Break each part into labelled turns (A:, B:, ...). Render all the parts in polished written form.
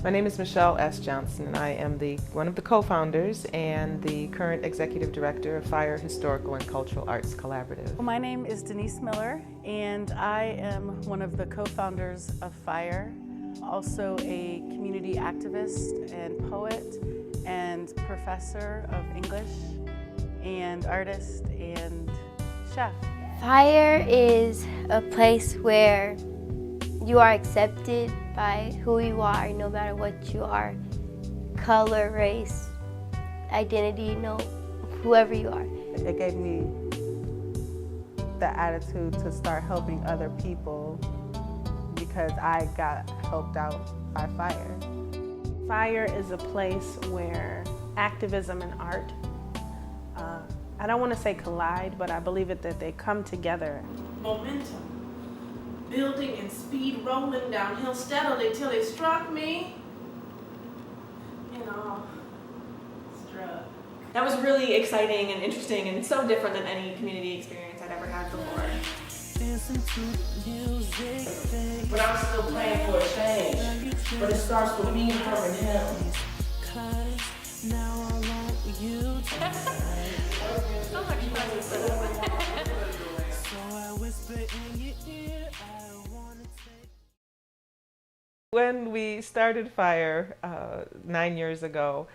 A: My name is Michelle S. Johnson, and I am one of the co-founders and the current executive director of Fire Historical and Cultural Arts Collaborative.
B: Well, my name is Denise Miller, and I am one of the co-founders of Fire, also a community activist and poet and professor of English and artist and chef.
C: Fire is a place where you are accepted by who you are, no matter what you are, color, race, identity, whoever you are.
D: It gave me the attitude to start helping other people because I got helped out by Fire.
E: Fire is a place where activism and art, I don't want to say collide, but I believe that they come together.
F: Momentum. Building and speed rolling downhill steadily till it struck me. Struck.
G: That was really exciting and interesting and so different than any community experience I'd ever had before.
F: But I'm still praying for a change. But it starts with me, her, and him.
G: So much fun.
A: When we started Fire 9 years ago,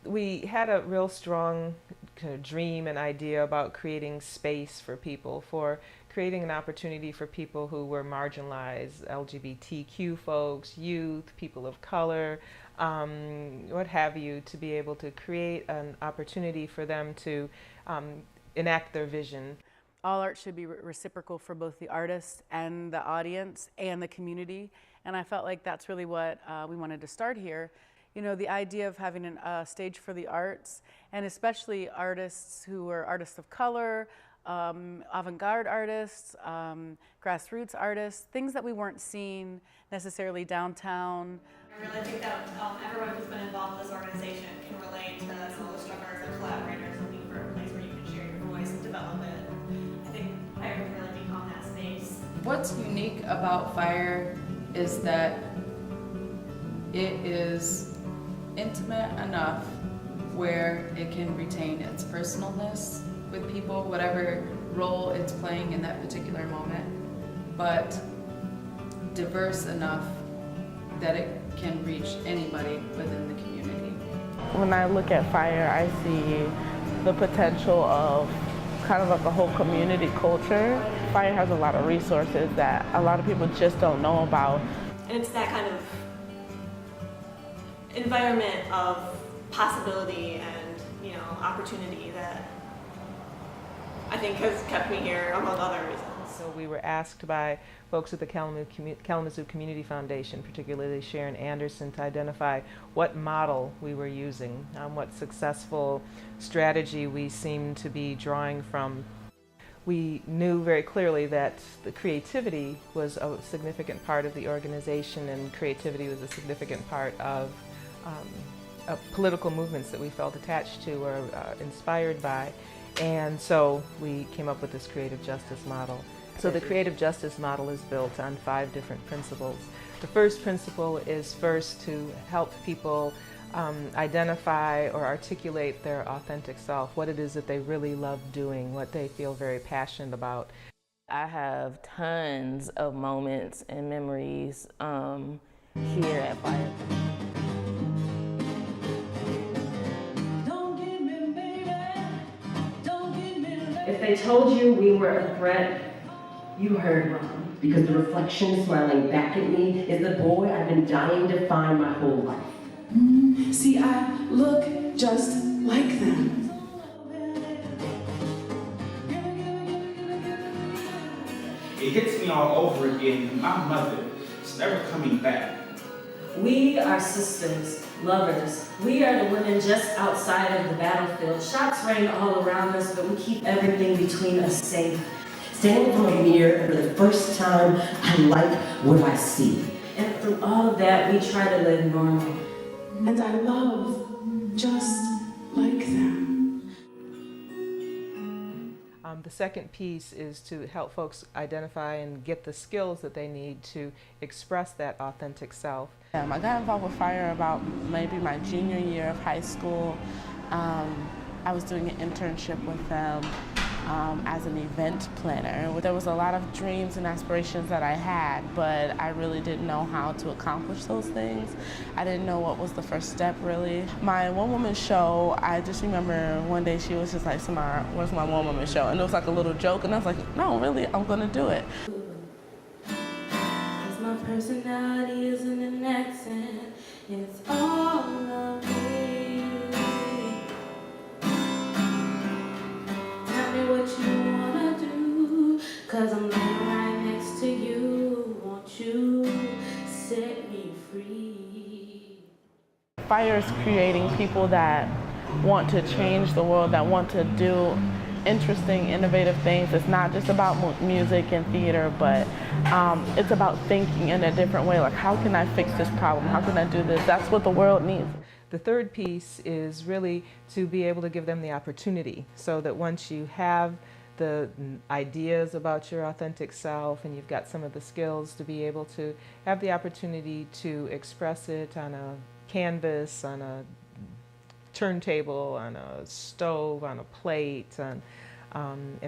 A: we had a real strong kind of dream and idea about creating space for people, for creating an opportunity for people who were marginalized, LGBTQ folks, youth, people of color, what have you, to be able to create an opportunity for them to enact their vision.
B: All art should be reciprocal for both the artist and the audience and the community, and I felt like that's really what we wanted to start here. You know, the idea of having a stage for the arts, and especially artists who are artists of color, avant-garde artists, grassroots artists, things that we weren't seeing necessarily downtown.
G: I really think that everyone who's been involved in this organization can relate to some of the struggles and collaborators looking for a place where you can share your voice and develop it. I think Fire can really become that space.
H: What's unique about Fire is that it is intimate enough where it can retain its personalness with people, whatever role it's playing in that particular moment, but diverse enough that it can reach anybody within the community.
D: When I look at Fire, I see the potential of kind of like a whole community culture. Fire has a lot of resources that a lot of people just don't know about.
G: And it's that kind of environment of possibility and, opportunity that I think has kept me here, among other reasons.
A: So we were asked by folks at the Kalamazoo Community Foundation, particularly Sharon Anderson, to identify what model we were using, what successful strategy we seemed to be drawing from. We knew very clearly that the creativity was a significant part of the organization, and creativity was a significant part of political movements that we felt attached to or inspired by. And so we came up with this creative justice model. So the creative justice model is built on 5 different principles. The first principle is first to help people identify or articulate their authentic self, what it is that they really love doing, what they feel very passionate about.
I: I have tons of moments and memories here at Fire.
J: If they told you we were a threat, you heard wrong. Because the reflection smiling back at me is the boy I've been dying to find my whole life.
F: See, I look just like them.
K: It hits me all over again. My mother is never coming back.
J: We are sisters, lovers. We are the women just outside of the battlefield. Shots rain all around us, but we keep everything between us safe. Standing from a mirror, and for the first time, I like what I see. And through all of that, we try to live normal.
F: And I love just like them.
A: The second piece is to help folks identify and get the skills that they need to express that authentic self.
D: I got involved with FIRE about maybe my junior year of high school. I was doing an internship with them as an event planner. There was a lot of dreams and aspirations that I had, but I really didn't know how to accomplish those things. I didn't know what was the first step, really. My one-woman show, I just remember one day she was just like, "Samara, where's my one-woman show?" And it was like a little joke, and I was like, "No, really, I'm gonna do it."
J: My personality isn't an accent, it's all of me. Tell me what you wanna do, 'cause I'm laying right next to you. Won't you set me free?
D: FIRE is creating people that want to change the world, that want to do interesting, innovative things. It's not just about music and theater, but it's about thinking in a different way. Like, how can I fix this problem? How can I do this? That's what the world needs.
A: The third piece is really to be able to give them the opportunity, so that once you have the ideas about your authentic self and you've got some of the skills, to be able to have the opportunity to express it on a canvas, on a turntable, on a stove, on a plate, in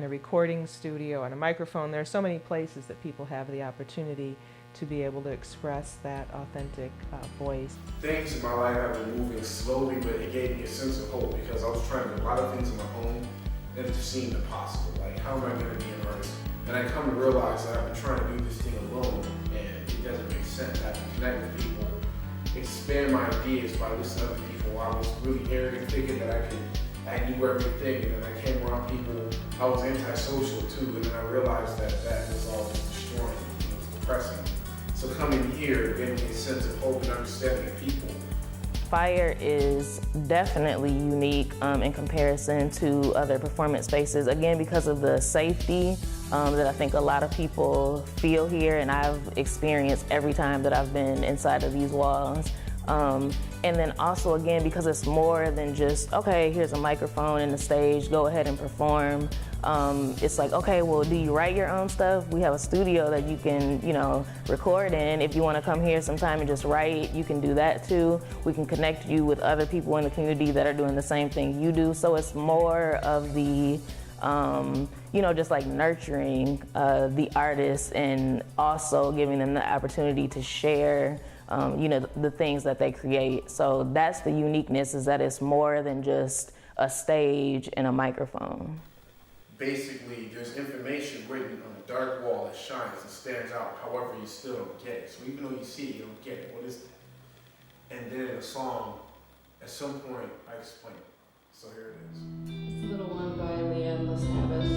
A: a recording studio, on a microphone. There are so many places that people have the opportunity to be able to express that authentic voice.
L: Things in my life have been moving slowly, but it gave me a sense of hope because I was trying to do a lot of things on my own and it just seemed impossible. Like, how am I going to be an artist? And I come to realize that I've been trying to do this thing alone and it doesn't make sense. I have to connect with people, expand my ideas by listening to other people. I was really arrogant, thinking that I knew everything, and then I came around people. I was antisocial too, and then I realized that that was all just destroying me. It was depressing. So coming here gave me a sense of hope and understanding of people.
I: FIRE is definitely unique in comparison to other performance spaces, again, because of the safety that I think a lot of people feel here, and I've experienced every time that I've been inside of these walls. And then also, again, because it's more than just, okay, here's a microphone and a stage, go ahead and perform. It's like, okay, well, do you write your own stuff? We have a studio that you can, record in. If you want to come here sometime and just write, you can do that too. We can connect you with other people in the community that are doing the same thing you do. So it's more of the, just like nurturing the artists and also giving them the opportunity to share the things that they create. So that's the uniqueness, is that it's more than just a stage and a microphone.
L: Basically, there's information written on a dark wall that shines and stands out. However, you still don't get it. So even though you see it, you don't get it. What is it? And then in a song, at some point, I explain it. So here it is.
H: It's a little one by the Endless Habits.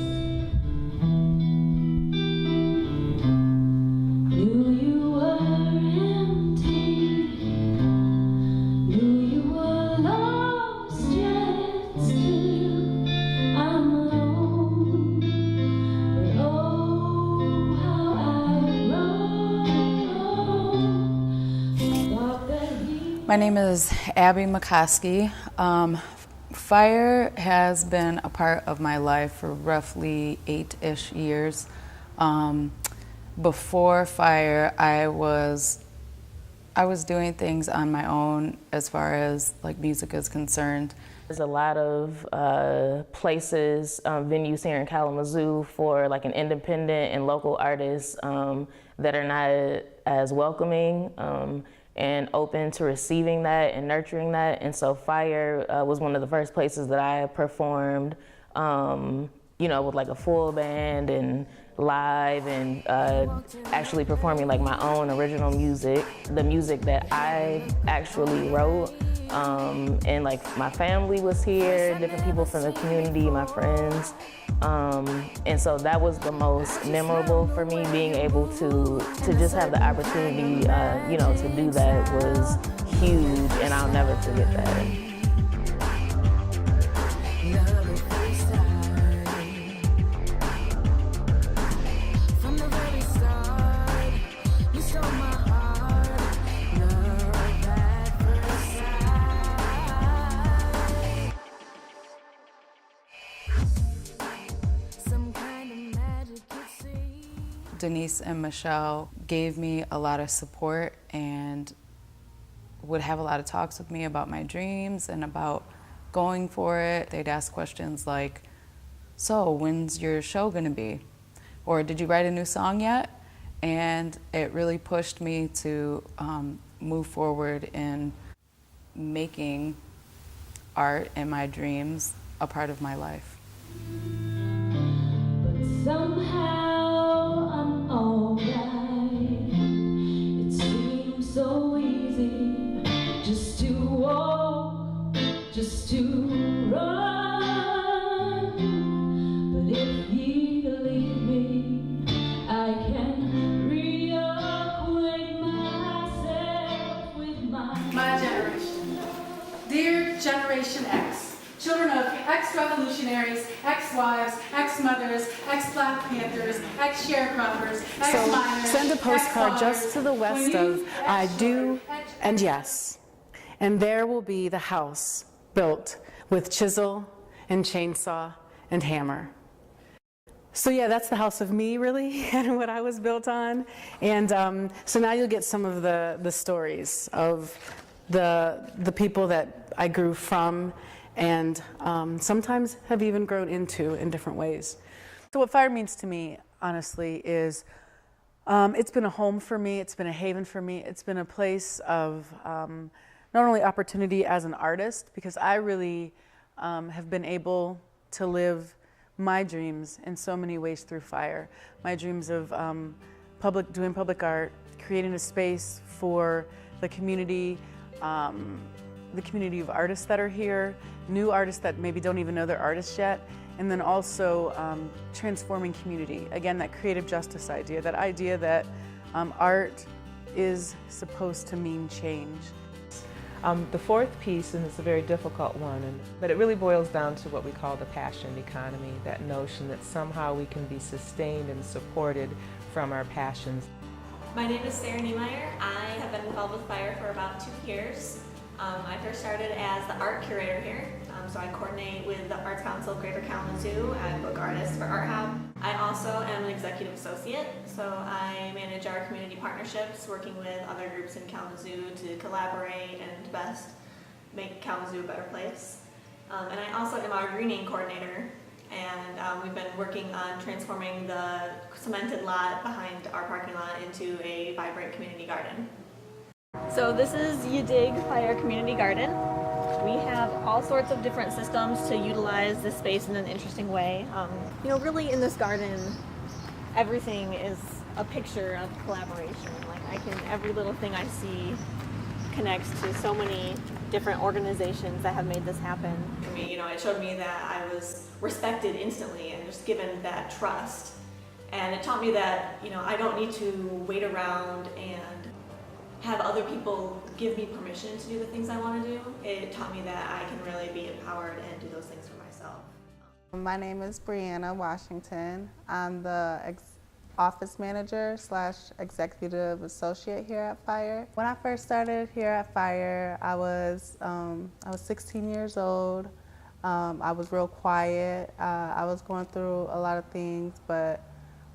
J: Knew you were empty, knew you were lost, yet still I'm alone. But oh, how I've grown.
B: My name is Abby McCoskey. FIRE has been a part of my life for roughly 8-ish years. Before FIRE, I was doing things on my own as far as like music is concerned.
I: There's a lot of places, venues here in Kalamazoo for like an independent and local artists that are not as welcoming and open to receiving that and nurturing that. And so FIRE was one of the first places that I performed, with like a full band and live and actually performing like my own original music, the music that I actually wrote. And like my family was here, different people from the community, my friends. And so that was the most memorable for me, being able to just have the opportunity, to do that was huge, and I'll never forget that.
J: Some
B: Denise and Michelle gave me a lot of support and would have a lot of talks with me about my dreams and about going for it. They'd ask questions like, so when's your show gonna be? Or did you write a new song yet? And it really pushed me to move forward in making art and my dreams a part of my life.
J: But somehow I'm alright. It seems so easy just to walk, just to run. But if you leave me, I can reacquaint myself with
B: My generation. Dear Generation X, children of ex-revolutionaries, ex-wives, ex-mothers, ex-Black Panthers, ex-sharecroppers, ex-miners.
M: Send a postcard just to the west of I do and yes. And there will be the house built with chisel and chainsaw and hammer. So yeah, that's the house of me, really, and what I was built on. And so now you'll get some of the stories of the people that I grew from and sometimes have even grown into in different ways.
B: So what fire means to me, honestly, is it's been a home for me, it's been a haven for me, it's been a place of not only opportunity as an artist, because I really have been able to live my dreams in so many ways through fire. My dreams of doing public art, creating a space for the community of artists that are here, new artists that maybe don't even know they're artists yet, and then also transforming community. Again, that creative justice idea, that idea that art is supposed to mean change.
A: The fourth piece, and it's a very difficult one, but it really boils down to what we call the passion economy, that notion that somehow we can be sustained and supported from our passions.
G: My name is Sarah Niemeyer. I have been involved with fire for about 2 years. I first started as the art curator here, so I coordinate with the Arts Council of Greater Kalamazoo and book artists for Art Hub. I also am an executive associate, so I manage our community partnerships, working with other groups in Kalamazoo to collaborate and best make Kalamazoo a better place. And I also am our greening coordinator, and we've been working on transforming the cemented lot behind our parking lot into a vibrant community garden.
N: So this is Yadig Fire Community Garden. We have all sorts of different systems to utilize this space in an interesting way. Really in this garden, everything is a picture of collaboration. Every little thing I see connects to so many different organizations that have made this happen.
G: For me, it showed me that I was respected instantly and just given that trust. And it taught me that, I don't need to wait around and have other people give me permission to do the things I want to do. It taught me that I can really be empowered and do those things for myself.
O: My name is Brianna Washington. I'm the office manager / executive associate here at Fire. When I first started here at Fire, I was 16 years old. I was real quiet. I was going through a lot of things, but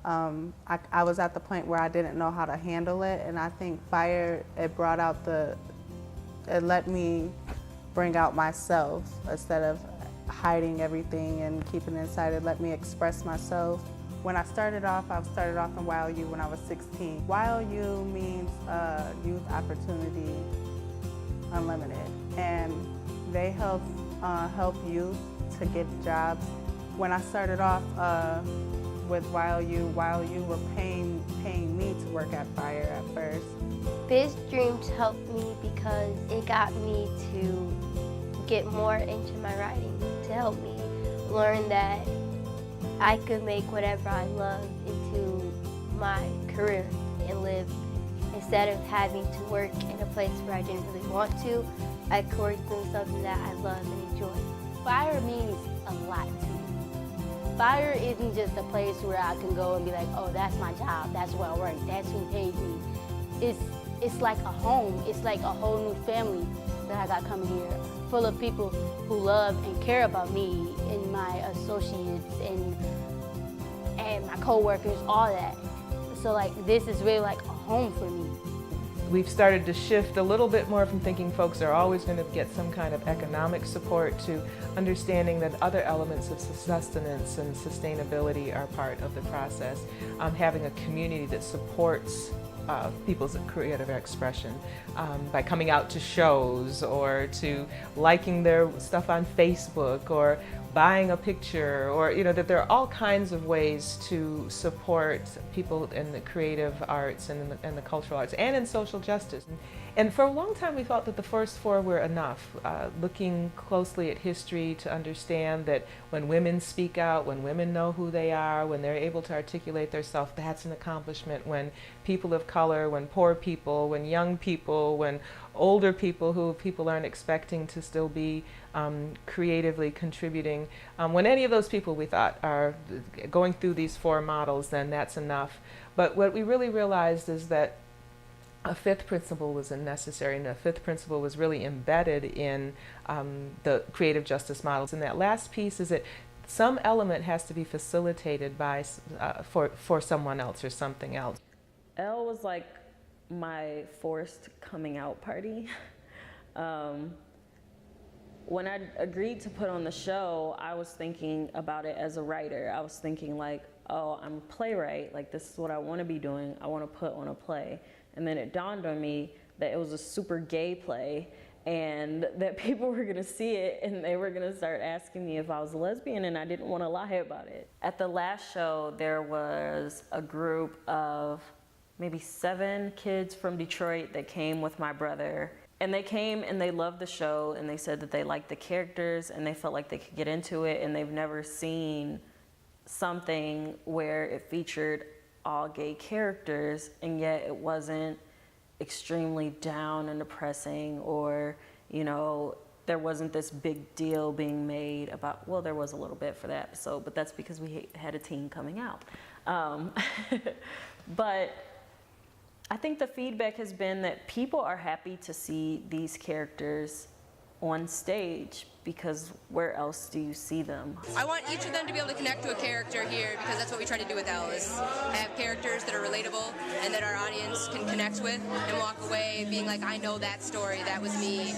O: I was at the point where I didn't know how to handle it, and I think Fire, it let me bring out myself instead of hiding everything and keeping it inside. It let me express myself. When I started off in YLU when I was 16. YLU means Youth Opportunity Unlimited, and they help youth to get jobs. When I started off with YLU were paying me to work at Fire at first.
C: Biz Dreams helped me because it got me to get more into my writing, to help me learn that I could make whatever I love into my career and live. Instead of having to work in a place where I didn't really want to, I could work doing something that I love and enjoy.
P: Fire means a lot to me. Fire isn't just a place where I can go and be like, oh, that's my job, that's where I work, that's who pays me. It's like a home. It's like a whole new family that I got coming here, full of people who love and care about me and my associates and my coworkers, all that. So like this is really like a home for me.
A: We've started to shift a little bit more from thinking folks are always going to get some kind of economic support to understanding that other elements of sustenance and sustainability are part of the process. Having a community that supports people's creative expression by coming out to shows or to liking their stuff on Facebook or buying a picture, or that there are all kinds of ways to support people in the creative arts and in the cultural arts and in social justice. And for a long time we thought that the first four were enough, looking closely at history to understand that when women speak out, when women know who they are, when they're able to articulate themselves, that's an accomplishment. When people of color, when poor people, when young people, when older people who people aren't expecting to still be creatively contributing, when any of those people we thought are going through these four models, then that's enough. But what we really realized is that a fifth principle was necessary, and the fifth principle was really embedded in the creative justice models. And that last piece is that some element has to be facilitated by for someone else or something else.
I: Elle was like my forced coming out party. When I agreed to put on the show, I was thinking about it as a writer. I was thinking like, oh, I'm a playwright, like this is what I want to be doing. I want to put on a play. And then it dawned on me that it was a super gay play and that people were gonna see it and they were gonna start asking me if I was a lesbian, and I didn't want to lie about it. At the last show, there was a group of maybe 7 kids from Detroit that came with my brother. And they came and they loved the show, and they said that they liked the characters and they felt like they could get into it, and they've never seen something where it featured all gay characters and yet it wasn't extremely down and depressing, or there wasn't this big deal being made about, well, there was a little bit for that episode, but that's because we had a teen coming out. But I think the feedback has been that people are happy to see these characters on stage, because where else do you see them?
Q: I want each of them to be able to connect to a character here, because that's what we try to do with Elle, is have characters that are relatable and that our audience can connect with and walk away being like, I know that story, that was me,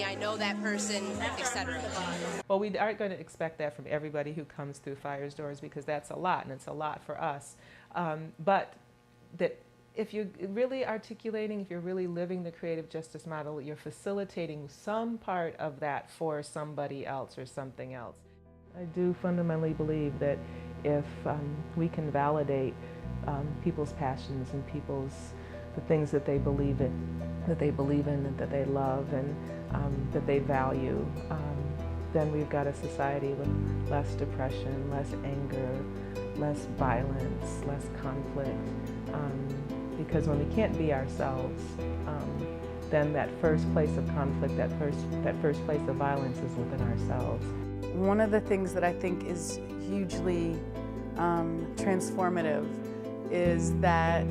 Q: I know that person, etc.
A: Well, we aren't going to expect that from everybody who comes through Fire's doors, because that's a lot, and it's a lot for us. But that if you're really articulating, if you're really living the creative justice model, you're facilitating some part of that for somebody else or something else. I do fundamentally believe that if we can validate people's passions and the things that they believe in, and that they love, and that they value, then we've got a society with less depression, less anger, less violence, less conflict. Because when we can't be ourselves, then that first place of conflict, that first place of violence is within ourselves.
B: One of the things that I think is hugely transformative is that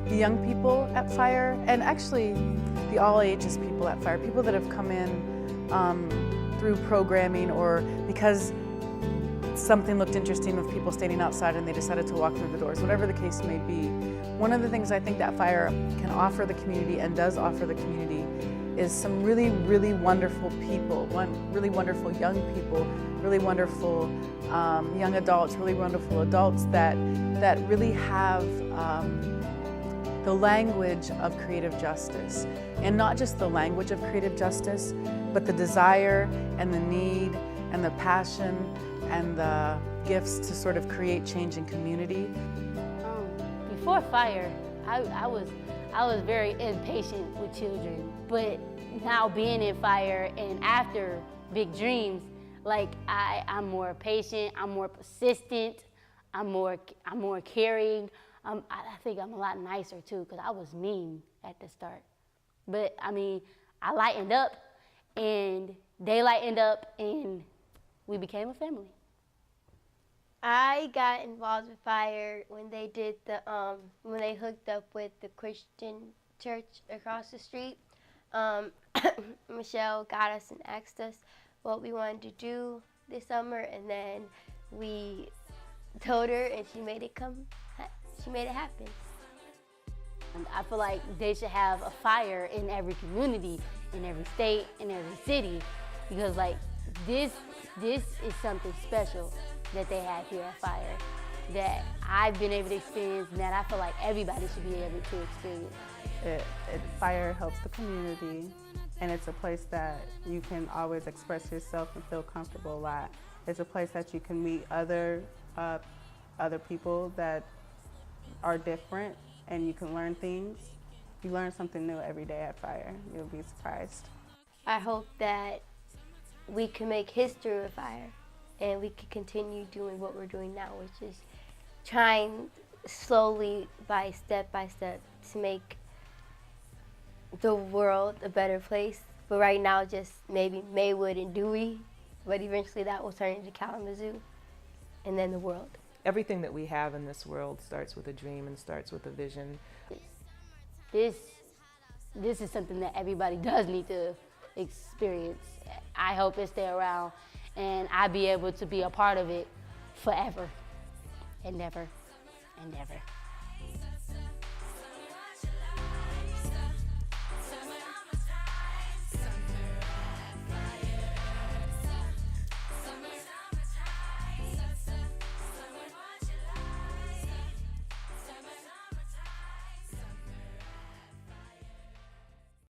B: the young people at Fire, and actually the all ages people at Fire, people that have come in through programming or because something looked interesting with people standing outside and they decided to walk through the doors, whatever the case may be. One of the things I think that Fire can offer the community and does offer the community is some really, really wonderful people, really wonderful young people, really wonderful young adults, really wonderful adults that really have the language of creative justice. And not just the language of creative justice, but the desire and the need and the passion and the gifts to sort of create change in community.
P: Before Fire, I was very impatient with children, but now being in Fire and after Big Dreams, like I'm more patient, I'm more persistent, I'm more caring. I think I'm a lot nicer too, because I was mean at the start. But I mean, I lightened up and they lightened up and we became a family.
C: I got involved with Fire when they did when they hooked up with the Christian church across the street. Michelle got us and asked us what we wanted to do this summer, and then we told her, and she made it happen.
P: I feel like they should have a fire in every community, in every state, in every city, because like this is something special that they have here at Fire that I've been able to experience and that I feel like everybody should be able to experience.
O: Fire helps the community, and it's a place that you can always express yourself and feel comfortable at. It's a place that you can meet other people that are different, and you can learn things. You learn something new every day at Fire. You'll be surprised.
C: I hope that we can make history with Fire, and we can continue doing what we're doing now, which is trying slowly, step by step, to make the world a better place. But right now, just maybe Maywood and Dewey, but eventually that will turn into Kalamazoo, and then the world.
A: Everything that we have in this world starts with a dream and starts with a vision.
P: This is something that everybody does need to experience. I hope it stay around and I be able to be a part of it forever and never and never.